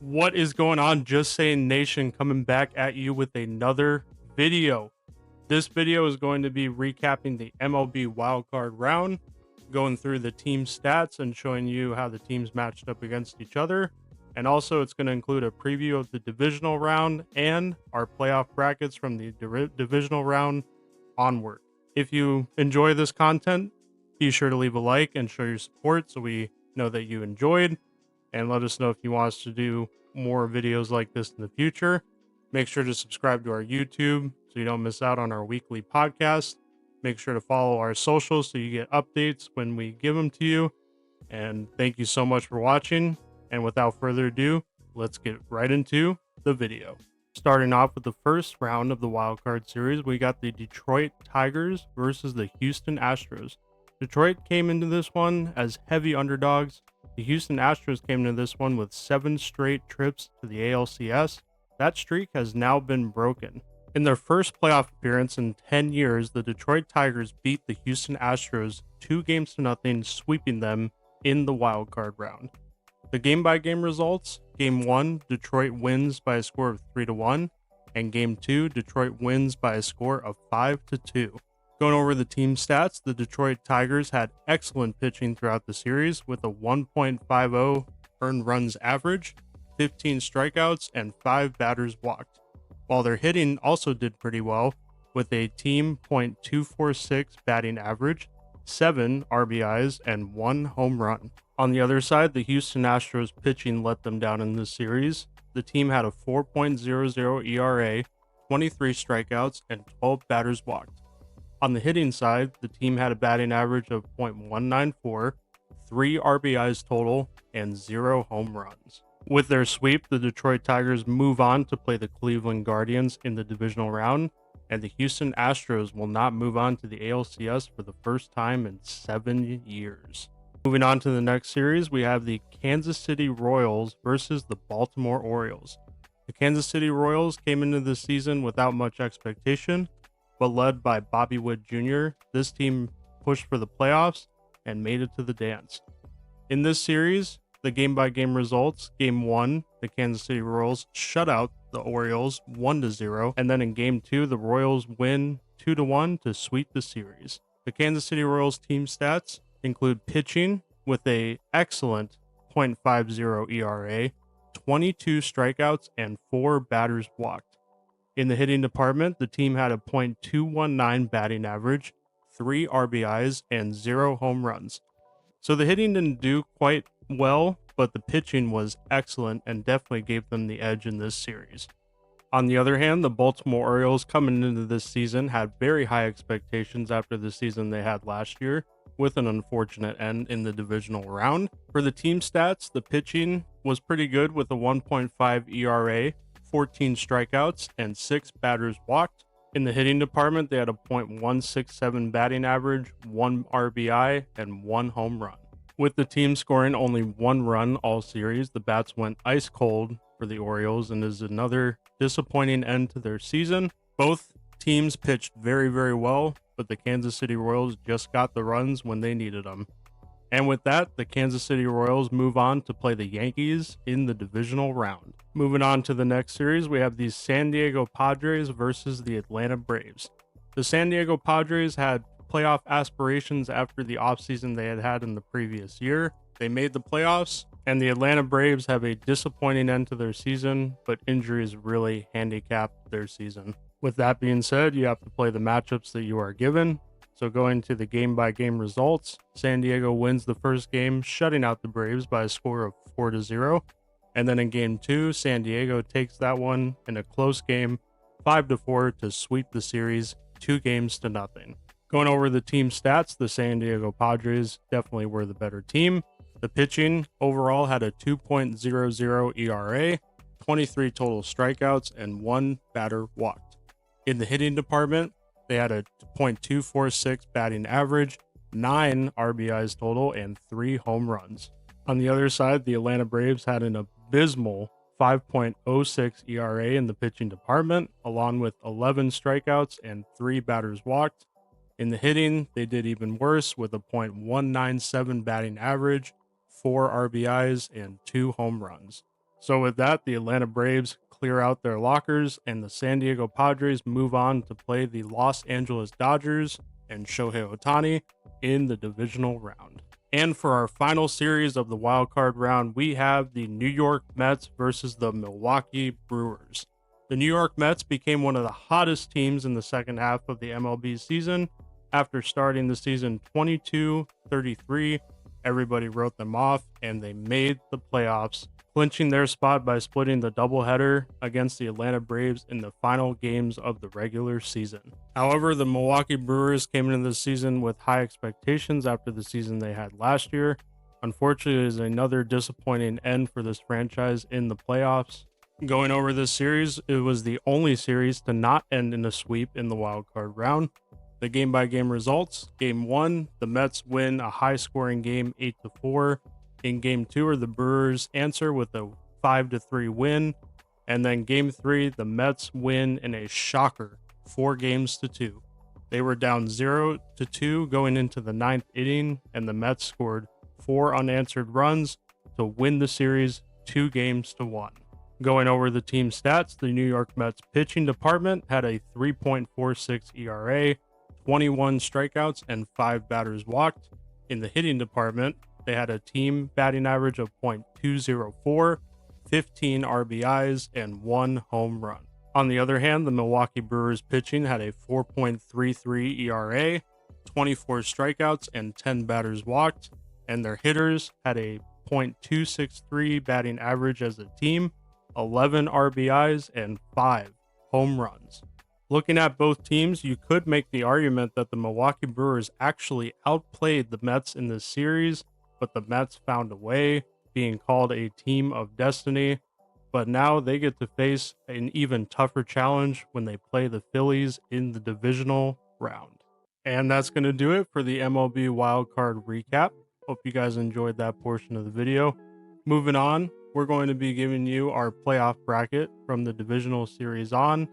What is going on? Just Saying Nation coming back at you with another video. This video is going to be recapping the MLB wildcard round, going through the team stats and showing you how the teams matched up against each other. And also it's going to include a preview of the divisional round and our playoff brackets from the divisional round onward. If you enjoy this content, be sure to leave a like and show your support so we know that you enjoyed. And let us know if you want us to do more videos like this in the future. Make sure to subscribe to our YouTube so you don't miss out on our weekly podcast. Make sure to follow our socials so you get updates when we give them to you. And thank you so much for watching. And without further ado, let's get right into the video. Starting off with the first round of the wildcard series, we got the Detroit Tigers versus the Houston Astros. Detroit came into this one as heavy underdogs. The Houston Astros came into this one with 7 straight trips to the ALCS. That streak has now been broken. In their first playoff appearance in 10 years, the Detroit Tigers beat the Houston Astros 2-0, sweeping them in the wildcard round. The game-by-game results: Game 1, Detroit wins by a score of 3-1, and Game 2, Detroit wins by a score of 5-2. Going over the team stats, the Detroit Tigers had excellent pitching throughout the series with a 1.50 earned runs average, 15 strikeouts, and 5 batters walked, while their hitting also did pretty well with a team .246 batting average, 7 RBIs, and 1 home run. On the other side, the Houston Astros pitching let them down in this series. The team had a 4.00 ERA, 23 strikeouts, and 12 batters walked. On the hitting side, the team had a batting average of .194, 3 RBIs total, and 0 home runs. With their sweep, the Detroit Tigers move on to play the Cleveland Guardians in the divisional round, and the Houston Astros will not move on to the ALCS for the first time in 7 years. Moving on to the next series, we have the Kansas City Royals versus the Baltimore Orioles. The Kansas City Royals came into the season without much expectation, but led by Bobby Wood Jr., this team pushed for the playoffs and made it to the dance. In this series, the game-by-game results: Game 1, the Kansas City Royals shut out the Orioles 1-0, and then in Game 2, the Royals win 2-1 to sweep the series. The Kansas City Royals team stats include pitching with a excellent .50 ERA, 22 strikeouts, and 4 batters walked. In the hitting department, the team had a .219 batting average, 3 RBIs, and 0 home runs. So the hitting didn't do quite well, but the pitching was excellent and definitely gave them the edge in this series. On the other hand, the Baltimore Orioles coming into this season had very high expectations after the season they had last year, with an unfortunate end in the divisional round. For the team stats, the pitching was pretty good with a 1.5 ERA, 14 strikeouts, and 6 batters walked. In the hitting department, they had a .167 batting average, 1 RBI, and 1 home run. With the team scoring only 1 run all series, the bats went ice cold for the Orioles and is another disappointing end to their season. Both teams pitched very, very well, but the Kansas City Royals just got the runs when they needed them. And with that, the Kansas City Royals move on to play the Yankees in the divisional round. Moving on to the next series, we have the San Diego Padres versus the Atlanta Braves. The San Diego Padres had playoff aspirations after the offseason they had had in the previous year. They made the playoffs, and the Atlanta Braves have a disappointing end to their season, but injuries really handicapped their season. With that being said, you have to play the matchups that you are given. So going to the game-by-game results, San Diego wins the first game, shutting out the Braves by a score of 4-0. And then in Game 2, San Diego takes that one in a close game, 5-4, to sweep the series 2-0. Going over the team stats, the San Diego Padres definitely were the better team. The pitching overall had a 2.00 ERA, 23 total strikeouts, and 1 batter walked. In the hitting department, they had a .246 batting average, 9 RBIs total, and 3 home runs. On the other side, the Atlanta Braves had an abysmal 5.06 ERA in the pitching department, along with 11 strikeouts and 3 batters walked. In the hitting, they did even worse with a .197 batting average, 4 RBIs, and 2 home runs. So with that, the Atlanta Braves clear out their lockers and the San Diego Padres move on to play the Los Angeles Dodgers and Shohei Ohtani in the divisional round. And for our final series of the wild card round, we have the New York Mets versus the Milwaukee Brewers. The New York Mets became one of the hottest teams in the second half of the MLB season. After starting the season 22-33, everybody wrote them off and they made the playoffs, clinching their spot by splitting the doubleheader against the Atlanta Braves in the final games of the regular season. However, the Milwaukee Brewers came into the season with high expectations after the season they had last year. Unfortunately, it is another disappointing end for this franchise in the playoffs. Going over this series, it was the only series to not end in a sweep in the wild card round. The game-by-game results: Game 1, the Mets win a high-scoring game 8-4. In Game 2, the Brewers answer with a 5-3 win. And then Game 3, the Mets win in a shocker, 4-2. They were down 0-2 going into the 9th inning, and the Mets scored 4 unanswered runs to win the series 2-1. Going over the team stats, the New York Mets pitching department had a 3.46 ERA, 21 strikeouts, and 5 batters walked. In the hitting department, they had a team batting average of .204, 15 RBIs, and 1 home run. On the other hand, the Milwaukee Brewers pitching had a 4.33 ERA, 24 strikeouts, and 10 batters walked, and their hitters had a .263 batting average as a team, 11 RBIs, and 5 home runs. Looking at both teams, you could make the argument that the Milwaukee Brewers actually outplayed the Mets in this series, but the Mets found a way, being called a team of destiny. But now they get to face an even tougher challenge when they play the Phillies in the divisional round. And that's going to do it for the MLB wildcard recap. Hope you guys enjoyed that portion of the video. Moving on, we're going to be giving you our playoff bracket from the divisional series on.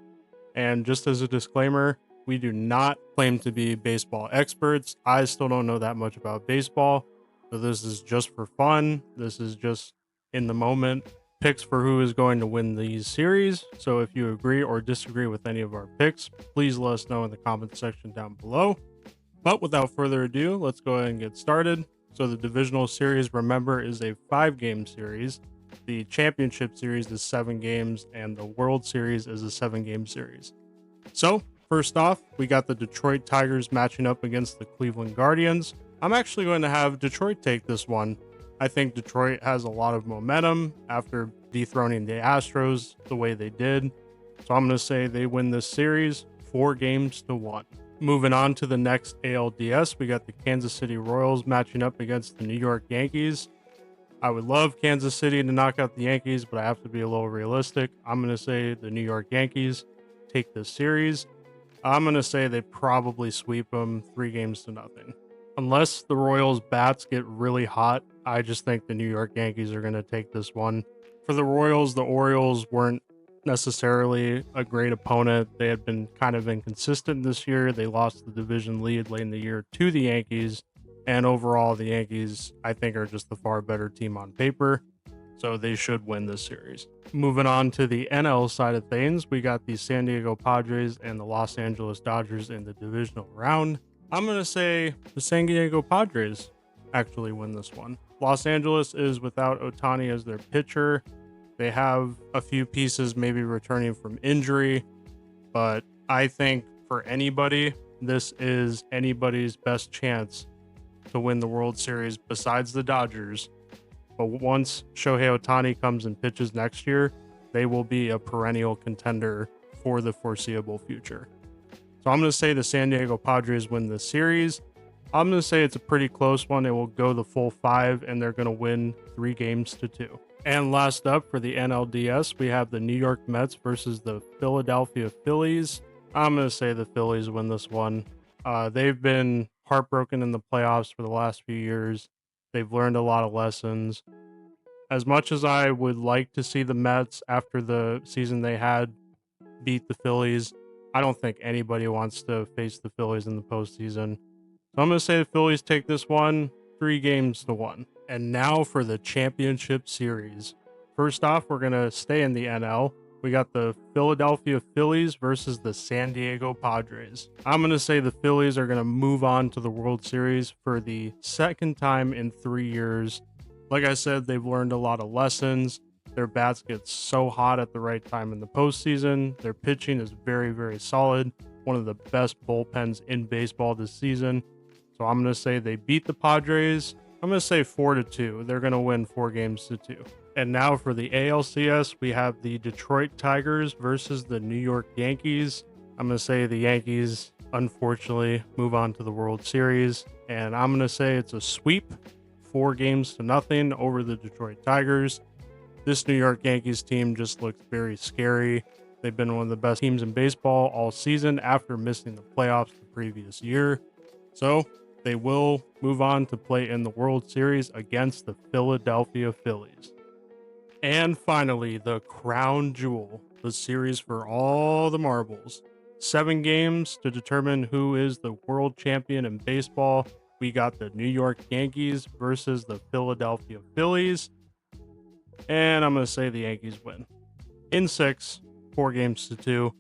And just as a disclaimer, we do not claim to be baseball experts. I still don't know that much about baseball. So this is just for fun. This is just in the moment picks for who is going to win these series. So if you agree or disagree with any of our picks, please let us know in the comment section down below. But without further ado, let's go ahead and get started. So the divisional series, remember, is a 5-game series. The championship series is 7 games, and the World Series is a 7-game series. So first off, we got the Detroit Tigers matching up against the Cleveland Guardians. I'm actually going to have Detroit take this one. I think Detroit has a lot of momentum after dethroning the Astros the way they did. So I'm going to say they win this series 4-1. Moving on to the next ALDS, we got the Kansas City Royals matching up against the New York Yankees. I would love Kansas City to knock out the Yankees, but I have to be a little realistic. I'm going to say the New York Yankees take this series. I'm going to say they probably sweep them 3-0. Unless the Royals' bats get really hot, I just think the New York Yankees are going to take this one. For the Royals, the Orioles weren't necessarily a great opponent. They had been kind of inconsistent this year. They lost the division lead late in the year to the Yankees. And overall, the Yankees, I think, are just the far better team on paper. So they should win this series. Moving on to the NL side of things, we got the San Diego Padres and the Los Angeles Dodgers in the divisional round. I'm going to say the San Diego Padres actually win this one. Los Angeles is without Ohtani as their pitcher. They have a few pieces maybe returning from injury, but I think for anybody, this is anybody's best chance to win the World Series besides the Dodgers. But once Shohei Ohtani comes and pitches next year, they will be a perennial contender for the foreseeable future. So I'm going to say the San Diego Padres win this series. I'm going to say it's a pretty close one. It will go the full 5, and they're going to win 3-2. And last up for the NLDS, we have the New York Mets versus the Philadelphia Phillies. I'm going to say the Phillies win this one. They've been heartbroken in the playoffs for the last few years. They've learned a lot of lessons. As much as I would like to see the Mets, after the season they had, beat the Phillies, I don't think anybody wants to face the Phillies in the postseason. So I'm going to say the Phillies take this one 3-1. And now for the championship series. First off, we're going to stay in the NL. We got the Philadelphia Phillies versus the San Diego Padres. I'm going to say the Phillies are going to move on to the World Series for the second time in 3 years. Like I said, they've learned a lot of lessons. Their bats get so hot at the right time in the postseason. Their pitching is very, very solid. One of the best bullpens in baseball this season. So I'm going to say they beat the Padres. I'm going to say 4-2. They're going to win 4-2. And now for the ALCS, we have the Detroit Tigers versus the New York Yankees. I'm going to say the Yankees, unfortunately, move on to the World Series. And I'm going to say it's a sweep, 4-0 over the Detroit Tigers. This New York Yankees team just looks very scary. They've been one of the best teams in baseball all season after missing the playoffs the previous year. So they will move on to play in the World Series against the Philadelphia Phillies. And finally, the crown jewel, the series for all the marbles. 7 games to determine who is the world champion in baseball. We got the New York Yankees versus the Philadelphia Phillies. And I'm going to say the Yankees win. In 6, 4-2.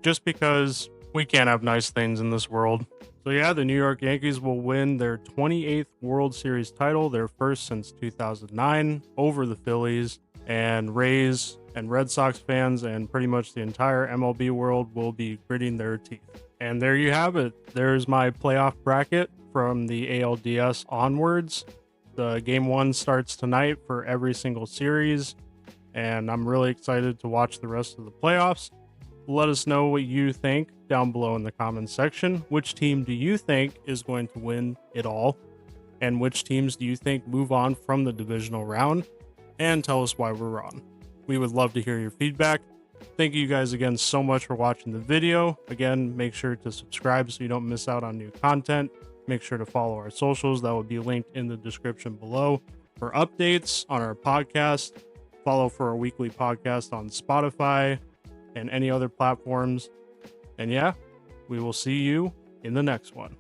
Just because we can't have nice things in this world. So yeah, the New York Yankees will win their 28th World Series title, their first since 2009, over the Phillies. And Rays and Red Sox fans and pretty much the entire MLB world will be gritting their teeth. And there you have it. There's my playoff bracket from the ALDS onwards. The game 1 starts tonight for every single series, and I'm really excited to watch the rest of the playoffs. Let us know what you think down below in the comments section. Which team do you think is going to win it all? And which teams do you think move on from the divisional round? And tell us why we're wrong. We would love to hear your feedback. Thank you guys again so much for watching the video. Again, make sure to subscribe so you don't miss out on new content. Make sure to follow our socials. That will be linked in the description below. For updates on our podcast, follow for our weekly podcast on Spotify and any other platforms. And yeah, we will see you in the next one.